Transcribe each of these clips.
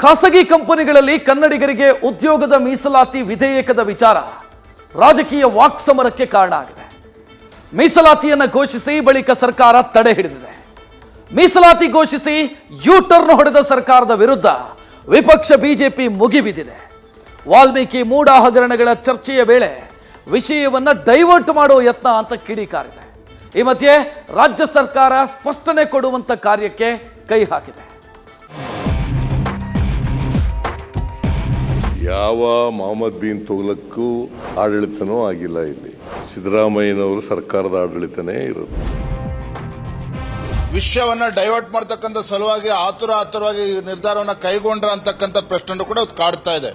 ಖಾಸಗಿ ಕಂಪನಿಗಳಲ್ಲಿ ಕನ್ನಡಿಗರಿಗೆ ಉದ್ಯೋಗದ ಮೀಸಲಾತಿ ವಿಧೇಯಕದ ವಿಚಾರ ರಾಜಕೀಯ ವಾಕ್ಸಮರಕ್ಕೆ ಕಾರಣ ಆಗಿದೆ. ಮೀಸಲಾತಿಯನ್ನು ಘೋಷಿಸಿ ಬಳಿಕ ಸರ್ಕಾರ ತಡೆ ಹಿಡಿದಿದೆ. ಮೀಸಲಾತಿ ಘೋಷಿಸಿ ಯೂ-ಟರ್ನ್ ಹೊಡೆದ ಸರ್ಕಾರದ ವಿರುದ್ಧ ವಿಪಕ್ಷ ಬಿಜೆಪಿ ಮುಗಿಬಿದ್ದಿದೆ. ವಾಲ್ಮೀಕಿ ಮೂಡ ಹಗರಣಗಳ ಚರ್ಚೆಯ ವೇಳೆ ವಿಷಯವನ್ನ ಡೈವರ್ಟ್ ಮಾಡೋ ಯತ್ನ ಅಂತ ಕಿಡಿಕಾರಿದೆ. ಈ ಮಧ್ಯೆ ರಾಜ್ಯ ಸರ್ಕಾರ ಸ್ಪಷ್ಟನೆ ಕೊಡುವಂತ ಕಾರ್ಯಕ್ಕೆ ಕೈ ಹಾಕಿದೆ. ಯಾವ ಮೊಹಮ್ಮದ್ ಬಿನ್ ತುಘಲಕ್ಕೂ ಆಡಳಿತನೂ ಆಗಿಲ್ಲ. ಇಲ್ಲಿ ಸಿದ್ದರಾಮಯ್ಯನವರು ಸರ್ಕಾರದ ಆಡಳಿತನೇ ಇರೋದು. ವಿಷಯವನ್ನ ಡೈವರ್ಟ್ ಮಾಡತಕ್ಕಂಥ ಸಲುವಾಗಿ ಆತುರವಾಗಿ ನಿರ್ಧಾರವನ್ನ ಕೈಗೊಂಡ್ರ ಅಂತಕ್ಕಂಥ ಪ್ರಶ್ನೆ ಕೂಡ ಕಾಡ್ತಾ ಇದೆ.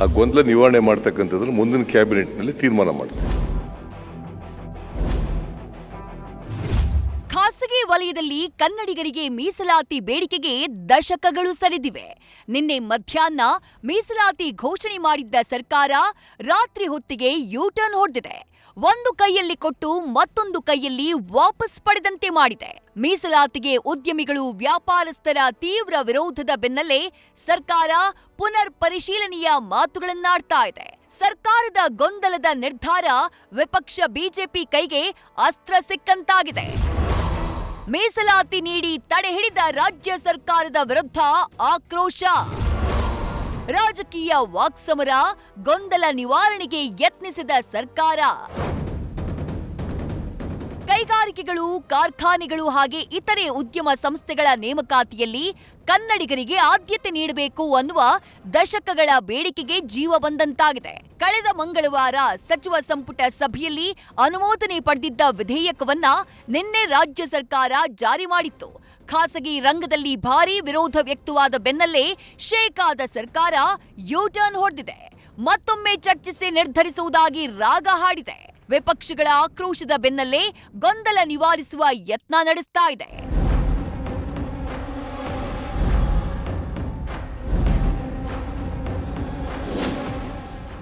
ಆ ಗೊಂದಲ ನಿವಾರಣೆ ಮಾಡ್ತಕ್ಕಂಥದ್ದು ಮುಂದಿನ ಕ್ಯಾಬಿನೆಟ್ನಲ್ಲಿ ತೀರ್ಮಾನ ಮಾಡ್ತಾರೆ. ಖಾಸಗಿ ವಲಯದಲ್ಲಿ ಕನ್ನಡಿಗರಿಗೆ ಮೀಸಲಾತಿ ಬೇಡಿಕೆಗೆ ದಶಕಗಳು ಸರಿದಿವೆ. ನಿನ್ನೆ ಮಧ್ಯಾಹ್ನ ಮೀಸಲಾತಿ ಘೋಷಣೆ ಮಾಡಿದ್ದ ಸರ್ಕಾರ ರಾತ್ರಿ ಹೊತ್ತಿಗೆ ಯೂ-ಟರ್ನ್ ಹೊಡೆದಿದೆ. ಒಂದು ಕೈಯಲ್ಲಿ ಕೊಟ್ಟು ಮತ್ತೊಂದು ಕೈಯಲ್ಲಿ ವಾಪಸ್ ಪಡೆದಂತೆ ಮಾಡಿದೆ. ಮೀಸಲಾತಿಗೆ ಉದ್ಯಮಿಗಳು ವ್ಯಾಪಾರಸ್ಥರ ತೀವ್ರ ವಿರೋಧದ ಬೆನ್ನಲ್ಲೇ ಸರ್ಕಾರ ಪುನರ್ ಪರಿಶೀಲನೆಯ ಮಾತುಗಳನ್ನಾಡ್ತಾ ಇದೆ. ಸರ್ಕಾರದ ಗೊಂದಲದ ನಿರ್ಧಾರ ವಿಪಕ್ಷ ಬಿಜೆಪಿ ಕೈಗೆ ಅಸ್ತ್ರ ಸಿಕ್ಕಂತಾಗಿದೆ. ಮೀಸಲಾತಿ ನೀಡಿ ತಡೆ ಹಿಡಿದ ರಾಜ್ಯ ಸರ್ಕಾರದ ವಿರುದ್ಧ ಆಕ್ರೋಶ. ರಾಜಕೀಯ ವಾಕ್ಸಮರ, ಗೊಂದಲ ನಿವಾರಣೆಗೆ ಯತ್ನಿಸಿದ ಸರ್ಕಾರ. ಕೈಗಾರಿಕೆಗಳು, ಕಾರ್ಖಾನೆಗಳು ಹಾಗೆ ಇತರೆ ಉದ್ಯಮ ಸಂಸ್ಥೆಗಳ ನೇಮಕಾತಿಯಲ್ಲಿ ಕನ್ನಡಿಗರಿಗೆ ಆದ್ಯತೆ ನೀಡಬೇಕು ಅನ್ನುವ ದಶಕಗಳ ಬೇಡಿಕೆಗೆ ಜೀವ ಬಂದಂತಾಗಿದೆ. ಕಳೆದ ಮಂಗಳವಾರ ಸಚಿವ ಸಂಪುಟ ಸಭೆಯಲ್ಲಿ ಅನುಮೋದನೆ ಪಡೆದಿದ್ದ ವಿಧೇಯಕವನ್ನ ನಿನ್ನೆ ರಾಜ್ಯ ಸರ್ಕಾರ ಜಾರಿ ಮಾಡಿತ್ತು. ಖಾಸಗಿ ರಂಗದಲ್ಲಿ ಭಾರೀ ವಿರೋಧ ವ್ಯಕ್ತವಾದ ಬೆನ್ನಲ್ಲೇ ಶೇಕ್ ಆದ ಸರ್ಕಾರ ಯೂ-ಟರ್ನ್ ಹೊಡೆದಿದೆ. ಮತ್ತೊಮ್ಮೆ ಚರ್ಚಿಸಿ ನಿರ್ಧರಿಸುವುದಾಗಿ ರಾಗ ಹಾಡಿದೆ. ವಿಪಕ್ಷಗಳ ಆಕ್ರೋಶದ ಬೆನ್ನಲ್ಲೇ ಗೊಂದಲ ನಿವಾರಿಸುವ ಯತ್ನ ನಡೆಸ್ತಾ ಇದೆ.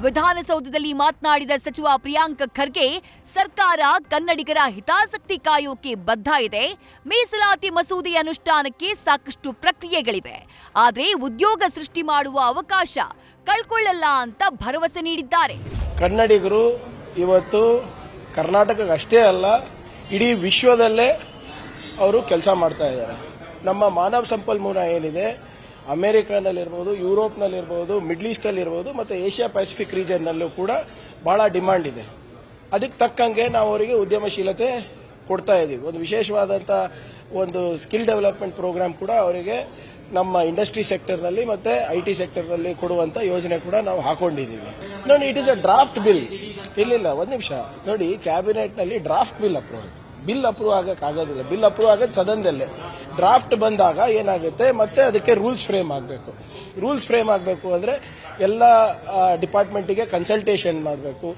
ವಿಧಾನಸೌಧದಲ್ಲಿ ಮಾತನಾಡಿದ ಸಚಿವ ಪ್ರಿಯಾಂಕ್ ಖರ್ಗೆ, ಸರ್ಕಾರ ಕನ್ನಡಿಗರ ಹಿತಾಸಕ್ತಿ ಕಾಯೋಕೆ ಬದ್ಧ ಇದೆ. ಮೀಸಲಾತಿ ಮಸೂದೆ ಅನುಷ್ಠಾನಕ್ಕೆ ಸಾಕಷ್ಟು ಪ್ರಕ್ರಿಯೆಗಳಿವೆ. ಆದರೆ ಉದ್ಯೋಗ ಸೃಷ್ಟಿ ಮಾಡುವ ಅವಕಾಶ ಕಳ್ಕೊಳ್ಳಲ್ಲ ಅಂತ ಭರವಸೆ ನೀಡಿದ್ದಾರೆ. ಕನ್ನಡಿಗರು ಇವತ್ತು ಕರ್ನಾಟಕಕ್ಕೆ ಅಷ್ಟೇ ಅಲ್ಲ, ಇಡೀ ವಿಶ್ವದಲ್ಲೇ ಅವರು ಕೆಲಸ ಮಾಡ್ತಾ ಇದ್ದಾರೆ. ನಮ್ಮ ಮಾನವ ಸಂಪನ್ಮೂಲ ಏನಿದೆ, ಅಮೆರಿಕನಲ್ಲಿರ್ಬೋದು, ಯುರೋಪ್ನಲ್ಲಿರ್ಬೋದು, ಮಿಡ್ಲ್ ಈಸ್ಟಲ್ಲಿರ್ಬೋದು ಮತ್ತು ಏಷ್ಯಾ ಪೆಸಿಫಿಕ್ ರೀಜನ್ನಲ್ಲೂ ಕೂಡ ಭಾಳ ಡಿಮಾಂಡ್ ಇದೆ. ಅದಕ್ಕೆ ತಕ್ಕಂಗೆ ನಾವು ಅವರಿಗೆ ಉದ್ಯಮಶೀಲತೆ ಕೊಡ್ತಾ ಇದ್ದೀವಿ. ಒಂದು ವಿಶೇಷವಾದಂಥ ಒಂದು ಸ್ಕಿಲ್ ಡೆವಲಪ್ಮೆಂಟ್ ಪ್ರೋಗ್ರಾಮ್ ಕೂಡ ಅವರಿಗೆ ನಮ್ಮ ಇಂಡಸ್ಟ್ರಿ ಸೆಕ್ಟರ್ನಲ್ಲಿ ಮತ್ತು IT ಸೆಕ್ಟರ್ನಲ್ಲಿ ಕೊಡುವಂಥ ಯೋಜನೆ ಕೂಡ ನಾವು ಹಾಕೊಂಡಿದ್ದೀವಿ. ನೋಡಿ, it is a draft bill. ಇಲ್ಲ ಒಂದು ನಿಮಿಷ ನೋಡಿ, ಕ್ಯಾಬಿನೆಟ್ನಲ್ಲಿ ಡ್ರಾಫ್ಟ್ ಬಿಲ್ ಅಪ್ರೂವ್ ಆಗೋಕ್ಕಾಗೋದಿಲ್ಲ. ಬಿಲ್ ಅಪ್ರೂವ್ ಆಗೋದು ಸದನದಲ್ಲೇ. ಡ್ರಾಫ್ಟ್ ಬಂದಾಗ ಏನಾಗುತ್ತೆ, ಮತ್ತೆ ಅದಕ್ಕೆ ರೂಲ್ಸ್ ಫ್ರೇಮ್ ಆಗಬೇಕು ಅಂದರೆ ಎಲ್ಲ ಡಿಪಾರ್ಟ್ಮೆಂಟಿಗೆ ಕನ್ಸಲ್ಟೇಷನ್ ಮಾಡಬೇಕು,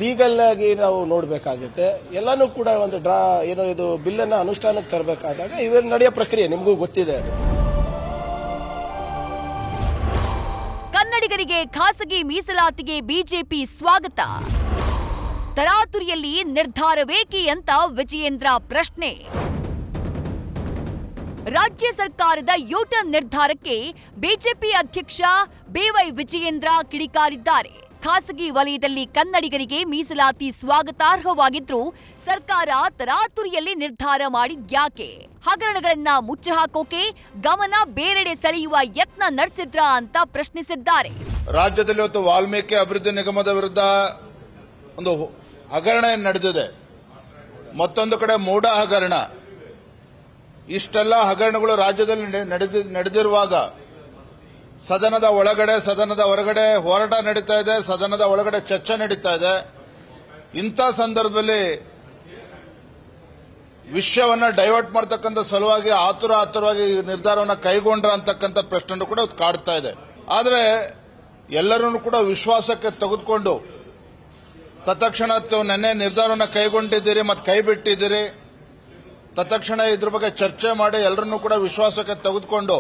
ಲೀಗಲ್ ಆಗಿ ನಾವು ನೋಡಬೇಕಾಗುತ್ತೆ. ಎಲ್ಲನೂ ಕೂಡ ಒಂದು ಇದು ಬಿಲ್ಲನ್ನು ಅನುಷ್ಠಾನಕ್ಕೆ ತರಬೇಕಾದಾಗ ಇವೆಲ್ಲ ನಡೆಯೋ ಪ್ರಕ್ರಿಯೆ ನಿಮಗೂ ಗೊತ್ತಿದೆ. ಅದು ಕನ್ನಡಿಗರಿಗೆ ಖಾಸಗಿ ಮೀಸಲಾತಿಗೆ ಬಿಜೆಪಿ ಸ್ವಾಗತ. ತರಾತುರಿಯಲ್ಲಿ ನಿರ್ಧಾರವೇಕೆ ಅಂತ ವಿಜಯೇಂದ್ರ ಪ್ರಶ್ನೆ. ರಾಜ್ಯ ಸರ್ಕಾರದ ಯೂ-ಟರ್ನ್ ನಿರ್ಧಾರಕ್ಕೆ ಬಿಜೆಪಿ ಅಧ್ಯಕ್ಷ BY ವಿಜಯೇಂದ್ರ ಕಿಡಿಕಾರಿದ್ದಾರೆ. ಖಾಸಗಿ ವಲಯದಲ್ಲಿ ಕನ್ನಡಿಗರಿಗೆ ಮೀಸಲಾತಿ ಸ್ವಾಗತಾರ್ಹವಾಗಿದ್ರೂ ಸರ್ಕಾರ ತರಾತುರಿಯಲ್ಲಿ ನಿರ್ಧಾರ ಮಾಡಿದ್ಯಾಕೆ? ಹಗರಣಗಳನ್ನ ಮುಚ್ಚಿಹಾಕೋಕೆ ಗಮನ ಬೇರೆಡೆ ಸೆಳೆಯುವ ಯತ್ನ ನಡೆಸಿದ್ರ ಅಂತ ಪ್ರಶ್ನಿಸಿದ್ದಾರೆ. ರಾಜ್ಯದಲ್ಲಿ ಇವತ್ತು ವಾಲ್ಮೀಕಿ ಅಭಿವೃದ್ಧಿ ನಿಗಮದ ವಿರುದ್ಧ ಒಂದು ಹಗರಣ ನಡೆದಿದೆ, ಮತ್ತೊಂದು ಕಡೆ ಮೂಡ ಹಗರಣ. ಇಷ್ಟೆಲ್ಲ ಹಗರಣಗಳು ರಾಜ್ಯದಲ್ಲಿ ನಡೆದಿರುವಾಗ ಸದನದ ಒಳಗಡೆ, ಸದನದ ಹೊರಗಡೆ ಹೋರಾಟ ನಡೀತಾ ಇದೆ, ಸದನದ ಒಳಗಡೆ ಚರ್ಚೆ ನಡೀತಾ ಇದೆ. ಇಂಥ ಸಂದರ್ಭದಲ್ಲಿ ವಿಷಯವನ್ನ ಡೈವರ್ಟ್ ಮಾಡತಕ್ಕಂಥ ಸಲುವಾಗಿ ಆತುರವಾಗಿ ನಿರ್ಧಾರವನ್ನ ಕೈಗೊಂಡ್ರ ಅಂತಕ್ಕಂಥ ಪ್ರಶ್ನೆ ಕೂಡ ಕಾಡ್ತಾ ಇದೆ. ಆದರೆ ಎಲ್ಲರನ್ನೂ ಕೂಡ ವಿಶ್ವಾಸಕ್ಕೆ ತೆಗೆದುಕೊಂಡು ತತ್ಕ್ಷಣ ನೆನ್ನೆ ನಿರ್ಧಾರವನ್ನು ಕೈಗೊಂಡಿದ್ದೀರಿ ಮತ್ತು ಕೈ ಬಿಟ್ಟಿದ್ದೀರಿ. ತತ್ಕ್ಷಣ ಇದ್ರ ಬಗ್ಗೆ ಚರ್ಚೆ ಮಾಡಿ ಎಲ್ಲರನ್ನೂ ಕೂಡ ವಿಶ್ವಾಸಕ್ಕೆ ತೆಗೆದುಕೊಂಡು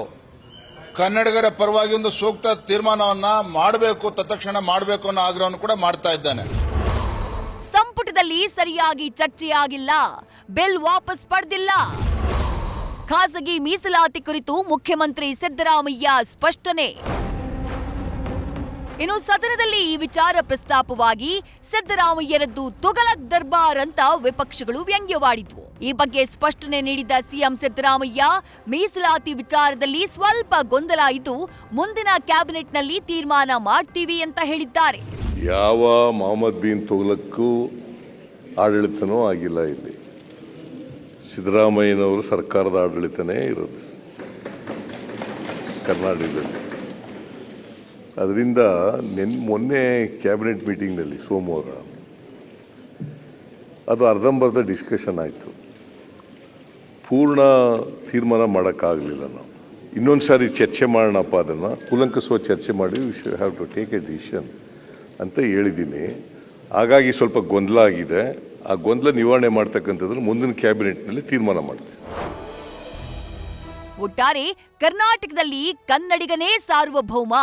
ಕನ್ನಡಿಗರ ಪರವಾಗಿ ಒಂದು ಸೂಕ್ತ ತೀರ್ಮಾನವನ್ನ ಮಾಡಬೇಕು, ತತ್ಕ್ಷಣ ಮಾಡಬೇಕು ಅನ್ನೋ ಆಗ್ರಹವನ್ನು ಕೂಡ ಮಾಡ್ತಾ ಇದ್ದಾನೆ. ಸಂಪುಟದಲ್ಲಿ ಸರಿಯಾಗಿ ಚರ್ಚೆಯಾಗಿಲ್ಲ, ಬಿಲ್ ವಾಪಸ್ ಪಡೆದಿಲ್ಲ. ಖಾಸಗಿ ಮೀಸಲಾತಿ ಕುರಿತು ಮುಖ್ಯಮಂತ್ರಿ ಸಿದ್ದರಾಮಯ್ಯ ಸ್ಪಷ್ಟನೆ. ಇನ್ನು ಸದನದಲ್ಲಿ ಈ ವಿಚಾರ ಪ್ರಸ್ತಾಪವಾಗಿ ಸಿದ್ದರಾಮಯ್ಯರದ್ದು ತುಗಲಕ್ ದರ್ಬಾರ್ ಅಂತ ವಿಪಕ್ಷಗಳು ವ್ಯಂಗ್ಯವಾಡಿದ್ವು. ಈ ಬಗ್ಗೆ ಸ್ಪಷ್ಟನೆ ನೀಡಿದ ಸಿಎಂ ಸಿದ್ದರಾಮಯ್ಯ, ಮೀಸಲಾತಿ ವಿಚಾರದಲ್ಲಿ ಸ್ವಲ್ಪ ಗೊಂದಲ ಇದ್ದು ಮುಂದಿನ ಕ್ಯಾಬಿನೆಟ್ನಲ್ಲಿ ತೀರ್ಮಾನ ಮಾಡ್ತೀವಿ ಅಂತ ಹೇಳಿದ್ದಾರೆ. ಯಾವ ಮೊಹಮ್ಮದ್ ಬಿನ್ ತುಗ್ಲಕ್ಕೂ ಆಡಳಿತನೂ ಆಗಿಲ್ಲ. ಇಲ್ಲಿ ಸಿದ್ದರಾಮಯ್ಯನವರು ಸರ್ಕಾರದ ಆಡಳಿತನೇ ಇರೋದು ಕರ್ನಾಟಕದಲ್ಲಿ. ಅದರಿಂದ ಮೊನ್ನೆ ಕ್ಯಾಬಿನೆಟ್ ಮೀಟಿಂಗ್ನಲ್ಲಿ ಸೋಮವಾರ ಅದು ಅರ್ಧಂಬರ್ಧ ಡಿಸ್ಕಷನ್ ಆಯಿತು. ಪೂರ್ಣ ತೀರ್ಮಾನ ಮಾಡೋಕ್ಕಾಗಲಿಲ್ಲ. ನಾವು ಇನ್ನೊಂದು ಸಾರಿ ಚರ್ಚೆ ಮಾಡೋಣಪ್ಪ, ಅದನ್ನು ಕೂಲಂಕಷವಾಗಿ ಚರ್ಚೆ ಮಾಡಿ we should have to take a decision ಅಂತ ಹೇಳಿದ್ದೀನಿ. ಹಾಗಾಗಿ ಸ್ವಲ್ಪ ಗೊಂದಲ ಆಗಿದೆ. ಆ ಗೊಂದಲ ನಿವಾರಣೆ ಮಾಡ್ತಕ್ಕಂಥದ್ದು ಮುಂದಿನ ಕ್ಯಾಬಿನೆಟ್ನಲ್ಲಿ ತೀರ್ಮಾನ ಮಾಡ್ತೀವಿ. ಒಟ್ಟಾರೆ ಕರ್ನಾಟಕದಲ್ಲಿ ಕನ್ನಡಿಗನೇ ಸಾರ್ವಭೌಮ.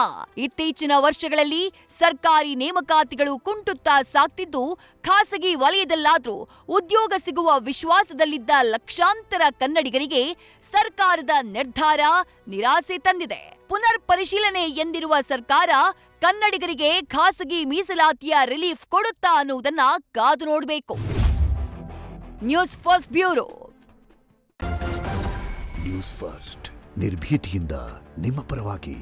ಇತ್ತೀಚಿನ ವರ್ಷಗಳಲ್ಲಿ ಸರ್ಕಾರಿ ನೇಮಕಾತಿಗಳು ಕುಂಟುತ್ತಾ ಸಾಗ್ತಿದ್ದು, ಖಾಸಗಿ ವಲಯದಲ್ಲಾದ್ರೂ ಉದ್ಯೋಗ ಸಿಗುವ ವಿಶ್ವಾಸದಲ್ಲಿದ್ದ ಲಕ್ಷಾಂತರ ಕನ್ನಡಿಗರಿಗೆ ಸರ್ಕಾರದ ನಿರ್ಧಾರ ನಿರಾಸೆ ತಂದಿದೆ. ಪುನರ್ ಪರಿಶೀಲನೆ ಎಂದಿರುವ ಸರ್ಕಾರ ಕನ್ನಡಿಗರಿಗೆ ಖಾಸಗಿ ಮೀಸಲಾತಿಯ ರಿಲೀಫ್ ಕೊಡುತ್ತಾ ಅನ್ನುವುದನ್ನ ಕಾದು ನೋಡಬೇಕು. News first bureau. News first ನಿರ್ಭೀತಿಯಿಂದ ನಿಮ್ಮ ಪರವಾಗಿ.